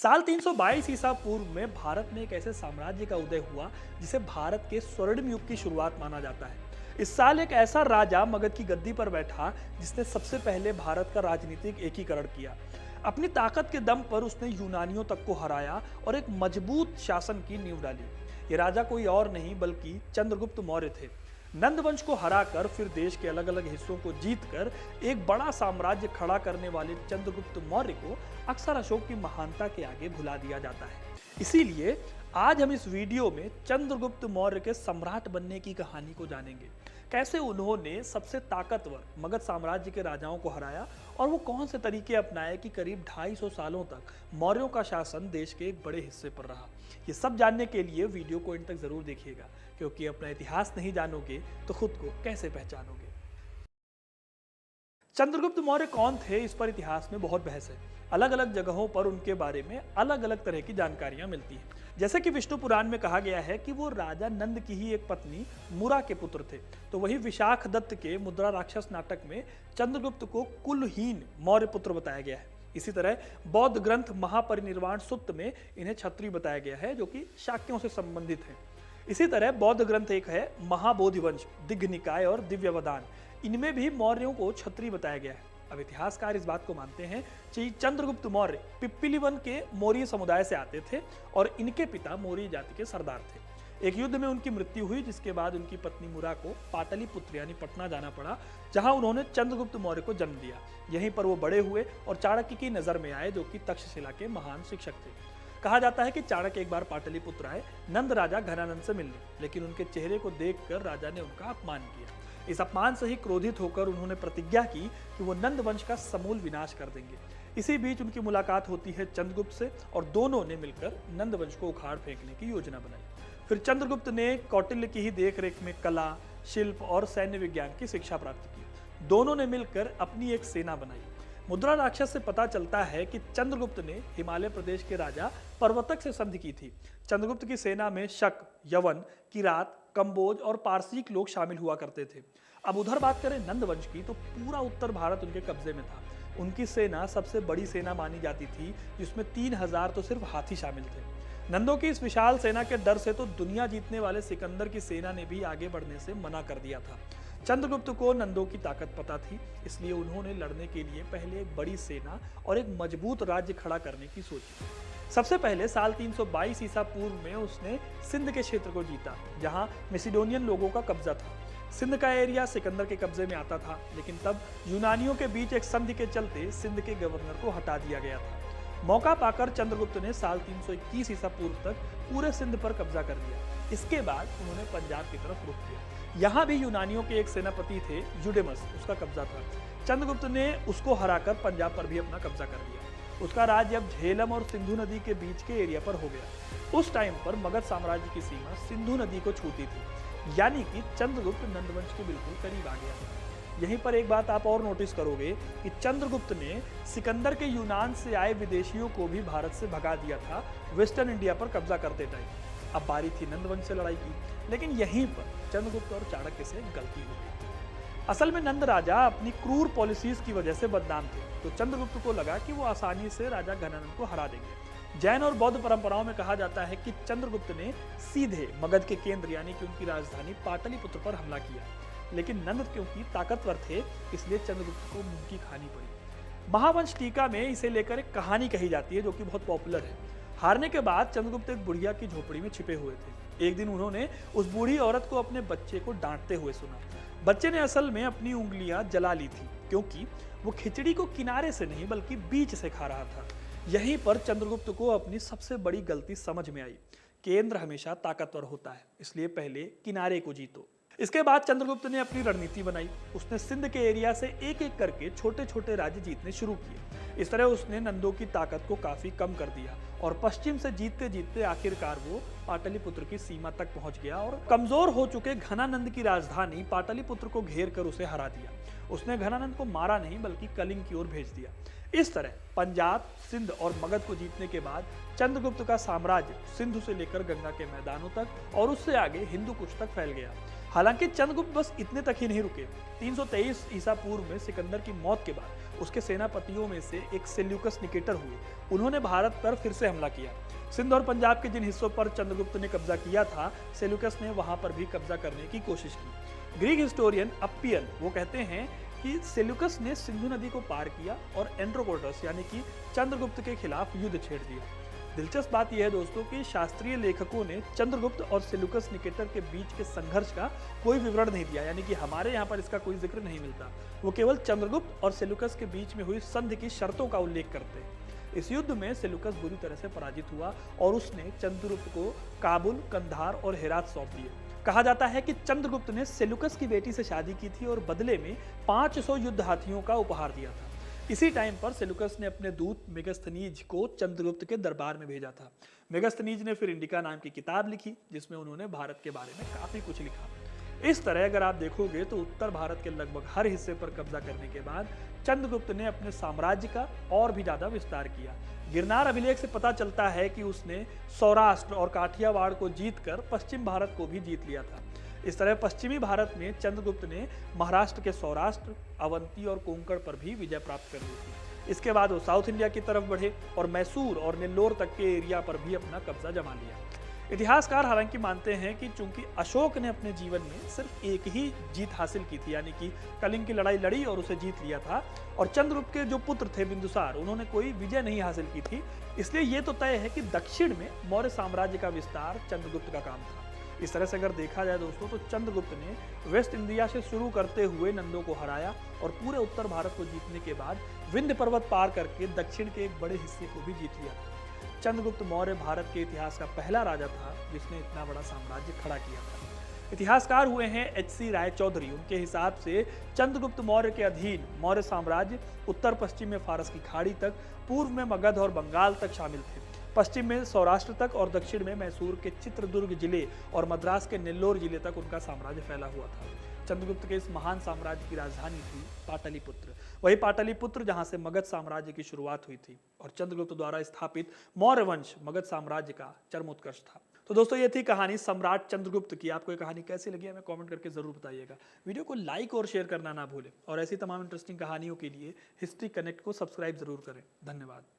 साल 322 ईसा पूर्व में भारत में एक ऐसे साम्राज्य का उदय हुआ जिसे भारत के स्वर्णिम युग की शुरुआत माना जाता है। इस साल एक ऐसा राजा मगध की गद्दी पर बैठा जिसने सबसे पहले भारत का राजनीतिक एकीकरण किया। अपनी ताकत के दम पर उसने यूनानियों तक को हराया और एक मजबूत शासन की नींव डाली। ये राजा कोई और नहीं बल्कि चंद्रगुप्त मौर्य थे। नंद वंश को हराकर फिर देश के अलग अलग हिस्सों को जीतकर एक बड़ा साम्राज्य खड़ा करने वाले चंद्रगुप्त मौर्य को अक्सर अशोक की महानता के आगे भुला दिया जाता है। इसीलिए आज हम इस वीडियो में चंद्रगुप्त मौर्य के सम्राट बनने की कहानी को जानेंगे। कैसे उन्होंने सबसे ताकतवर मगध साम्राज्य के राजाओं को हराया और वो कौन से तरीके अपनाए कि करीब 250 सालों तक मौर्यों का शासन देश के एक बड़े हिस्से पर रहा। ये सब जानने के लिए वीडियो को इन तक जरूर देखिएगा, क्योंकि अपना इतिहास नहीं जानोगे तो खुद को कैसे पहचानोगे। चंद्रगुप्त मौर्य कौन थे, इस पर इतिहास में बहुत बहस है। अलग अलग जगहों पर उनके बारे में अलग अलग तरह की जानकारियां मिलती हैं। जैसे कि विष्णु पुराण में कहा गया है कि वो राजा नंद की ही एक पत्नी मुरा के पुत्र थे, तो वही विशाख दत्त के मुद्रा राक्षस नाटक में चंद्रगुप्त को कुलहीन मौर्य पुत्र बताया गया है। इसी तरह बौद्ध ग्रंथ महापरिनिर्वाण सुत्त में इन्हें क्षत्रिय बताया गया है, जो कि शाक्यों से संबंधित है। इसी तरह बौद्ध ग्रंथ एक है महाबोधिवंश, दिग्घ निकाय और दिव्यवदान, इनमें भी मौर्यों को क्षत्रिय बताया गया है। अब इतिहासकार इस बात को मानते हैं कि चंद्रगुप्त मौर्य पिप्पिली वन के मौर्य समुदाय से आते थे और इनके पिता मौर्य जाति के सरदार थे। एक युद्ध में उनकी मृत्यु हुई, जिसके बाद उनकी पत्नी मुरा को पाटलिपुत्र यानी पटना जाना पड़ा, जहां उन्होंने चंद्रगुप्त मौर्य को जन्म दिया। यहीं पर वो बड़े हुए और चाणक्य की नजर में आए, जो कि तक्षशिला के महान शिक्षक थे। कहा जाता है कि चाणक्य एक बार पाटलिपुत्र आए नंद राजा घनानंद से मिलने, लेकिन उनके चेहरे को देखकर राजा ने उनका अपमान किया। इस अपमान से ही क्रोधित होकर उन्होंने प्रतिज्ञा की कि वो नंद वंश का समूल विनाश कर देंगे। इसी बीच उनकी मुलाकात होती है चंद्रगुप्त से और दोनों ने मिलकर नंद वंश को उखाड़ फेंकने की योजना बनाई। फिर चंद्रगुप्त ने कौटिल्य की ही देखरेख में कला, शिल्प और सैन्य विज्ञान की शिक्षा प्राप्त की। दोनों ने मिलकर अपनी एक सेना बनाई। मुद्रा राक्षस से पता चलता है कि चंद्रगुप्त ने हिमालय प्रदेश के राजा पर्वतक से संधि की थी। चंद्रगुप्त की सेना में शक, यवन, किरात, कंबोज और पारसीक लोग शामिल हुआ करते थे। अब उधर बात करें नंद वंश की, तो पूरा उत्तर भारत उनके कब्जे में था। उनकी सेना सबसे बड़ी सेना मानी जाती थी, जिसमें 3000 तो सिर्फ हाथी शामिल थे। नंदों की इस विशाल सेना के डर से तो दुनिया जीतने वाले सिकंदर की सेना ने भी आगे बढ़ने से मना कर दिया था। चंद्रगुप्त को नंदों की ताकत पता थी, इसलिए उन्होंने लड़ने के लिए पहले एक बड़ी सेना और एक मजबूत राज्य खड़ा करने की सोची। सबसे पहले साल 322 ईसा पूर्व में उसने सिंध के क्षेत्र को जीता, जहां मैसिडोनियन लोगों का कब्जा था। सिंध का एरिया सिकंदर के कब्जे में आता था, लेकिन तब यूनानियों के बीच एक संधि के चलते सिंध के गवर्नर को हटा दिया गया था। मौका पाकर चंद्रगुप्त ने साल 321 ईसा पूर्व तक पूरे सिंध पर कब्जा कर लिया। इसके बाद उन्होंने पंजाब की तरफ रुख किया। यहाँ भी यूनानियों के एक सेनापति थे यूडेमस, उसका कब्जा था। चंद्रगुप्त ने उसको हराकर पंजाब पर भी अपना कब्जा कर लिया। उसका राज्य अब झेलम और सिंधु नदी के बीच के एरिया पर हो गया। उस टाइम पर मगध साम्राज्य की सीमा सिंधु नदी को छूती थी, यानी कि चंद्रगुप्त नंदवंश के बिल्कुल करीब आ गया। यहीं पर एक बात आप और नोटिस करोगे कि चंद्रगुप्त ने सिकंदर के यूनान से आए विदेशियों को भी भारत से भगा दिया था वेस्टर्न इंडिया पर कब्जा करते टाइम। अब बारी थी नंदवंश से लड़ाई की, लेकिन यहीं पर चंद्रगुप्त और चाणक्य से गलती हो गई। असल में नंद राजा अपनी क्रूर पॉलिसीज की वजह से बदनाम थे, तो चंद्रगुप्त को लगा कि वो आसानी से राजा घनानंद को हरा देंगे। जैन और बौद्ध परंपराओं में कहा जाता है कि चंद्रगुप्त ने सीधे मगध के केंद्र यानी कि उनकी राजधानी पाटलिपुत्र पर हमला किया, लेकिन नंद क्योंकि ताकतवर थे, इसलिए चंद्रगुप्त को मुंह की खानी पड़ी। महावंश टीका में इसे लेकर एक कहानी कही जाती है, जो कि बहुत पॉपुलर है। हारने के बाद चंद्रगुप्त एक बुढ़िया की झोपड़ी में छिपे हुए थे। एक दिन उन्होंने उस बूढ़ी औरत को अपने बच्चे को डांटते हुए सुना। बच्चे ने असल में अपनी उंगलियां जला ली थी, क्योंकि वो खिचड़ी को किनारे से नहीं बल्कि बीच से खा रहा था। यहीं पर चंद्रगुप्त को अपनी सबसे बड़ी गलती समझ में आई। केंद्र हमेशा ताकतवर होता है, इसलिए पहले किनारे को जीतो। इसके बाद चंद्रगुप्त ने अपनी रणनीति बनाई। उसने सिंध के एरिया से एक एक करके छोटे छोटे राज्य जीतने शुरू किए। इस तरह उसने नंदों की ताकत को काफी कम कर दिया और पश्चिम से जीतते जीतते आखिरकार वो पाटलिपुत्र की सीमा तक पहुंच गया और कमजोर हो चुके घनानंद की राजधानी पाटलिपुत्र को घेर कर उसे हरा दिया। उसने घनानंद को मारा नहीं बल्कि कलिंग की ओर भेज दिया। इस तरह पंजाब, सिंध और मगध को जीतने के बाद चंद्रगुप्त का साम्राज्य सिंधु से लेकर गंगा के मैदानों तक और उससे आगे हिंदू कुश तक फैल गया। हालांकि चंद्रगुप्त बस इतने तक ही नहीं रुके। 323 ईसा पूर्व में सिकंदर की मौत के बाद उसके सेनापतियों में से एक सेल्यूकस निकेटर हुए। उन्होंने भारत पर फिर से हमला किया। सिंध और पंजाब के जिन हिस्सों पर चंद्रगुप्त ने कब्जा किया था, सेल्यूकस ने वहां पर भी कब्जा करने की कोशिश की। ग्रीक हिस्टोरियन अप्पियन वो कहते हैं कि सेल्यूकस ने सिंधु नदी को पार किया और एंड्रोकोटस यानी कि चंद्रगुप्त के खिलाफ युद्ध छेड़ दिया। दिलचस्प बात यह है दोस्तों कि शास्त्रीय लेखकों ने चंद्रगुप्त और सेल्यूकस निकेटर के बीच के संघर्ष का कोई विवरण नहीं दिया, यानी कि हमारे यहाँ पर इसका कोई जिक्र नहीं मिलता। वो केवल चंद्रगुप्त और सेल्यूकस के बीच में हुई संधि की शर्तों का उल्लेख करते हैं। इस युद्ध में सेल्यूकस बुरी तरह से पराजित हुआ और उसने चंद्रगुप्त को काबुल, कंधार और हेरात सौंप दिए। कहा जाता है कि चंद्रगुप्त ने सेल्यूकस की बेटी से शादी की थी और बदले में 500 युद्ध हाथियों का उपहार दिया था। इसी टाइम पर सेल्यूकस ने अपने दूत मेगास्थनीज को चंद्रगुप्त के दरबार में भेजा था। मेगास्थनीज ने फिर इंडिका नाम की किताब लिखी, जिसमें उन्होंने भारत के बारे में काफी कुछ लिखा। इस तरह अगर आप देखोगे तो उत्तर भारत के लगभग हर हिस्से पर कब्जा करने के बाद चंद्रगुप्त ने अपने साम्राज्य का और भी ज्यादा विस्तार किया। गिरनार अभिलेख से पता चलता है कि उसने सौराष्ट्र और काठियावाड़ को जीतकर पश्चिम भारत को भी जीत लिया था। इस तरह पश्चिमी भारत में चंद्रगुप्त ने महाराष्ट्र के सौराष्ट्र, अवंती और कोंकण पर भी विजय प्राप्त कर ली थी। इसके बाद वो साउथ इंडिया की तरफ बढ़े और मैसूर और नेल्लोर तक के एरिया पर भी अपना कब्जा जमा लिया। इतिहासकार हालांकि मानते हैं कि चूंकि अशोक ने अपने जीवन में सिर्फ एक ही जीत हासिल की थी, यानी कि कलिंग की लड़ाई लड़ी और उसे जीत लिया था, और चंद्रगुप्त के जो पुत्र थे बिंदुसार, उन्होंने कोई विजय नहीं हासिल की थी, इसलिए ये तो तय है कि दक्षिण में मौर्य साम्राज्य का विस्तार चंद्रगुप्त का काम था। इस तरह से अगर देखा जाए दोस्तों तो चंद्रगुप्त ने वेस्ट इंडिया से शुरू करते हुए नंदों को हराया और पूरे उत्तर भारत को जीतने के बाद विंध्य पर्वत पार करके दक्षिण के एक बड़े हिस्से को भी जीत लिया। चंद्रगुप्त मौर्य भारत के इतिहास का पहला राजा था जिसने इतना बड़ा साम्राज्य खड़ा किया था। इतिहासकार हुए हैं H.C. राय चौधरी। उनके हिसाब से चंद्रगुप्त मौर्य के अधीन मौर्य साम्राज्य उत्तर पश्चिम में फारस की खाड़ी तक, पूर्व में मगध और बंगाल तक शामिल थे, पश्चिम में सौराष्ट्र तक और दक्षिण में मैसूर के चित्रदुर्ग जिले और मद्रास के नेल्लोर जिले तक उनका साम्राज्य फैला हुआ था। चंद्रगुप्त के इस महान साम्राज्य की राजधानी थी पाटलिपुत्र, वही पाटलिपुत्र जहां से मगध साम्राज्य की शुरुआत हुई थी और चंद्रगुप्त द्वारा स्थापित मौर्य वंश मगध साम्राज्य का चरमोत्कर्ष था। तो दोस्तों ये थी कहानी सम्राट चंद्रगुप्त की। आपको ये कहानी कैसी लगी हमें कमेंट करके जरूर बताइएगा। वीडियो को लाइक और शेयर करना ना भूलें और ऐसी तमाम इंटरेस्टिंग कहानियों के लिए हिस्ट्री कनेक्ट को सब्सक्राइब जरूर करें। धन्यवाद।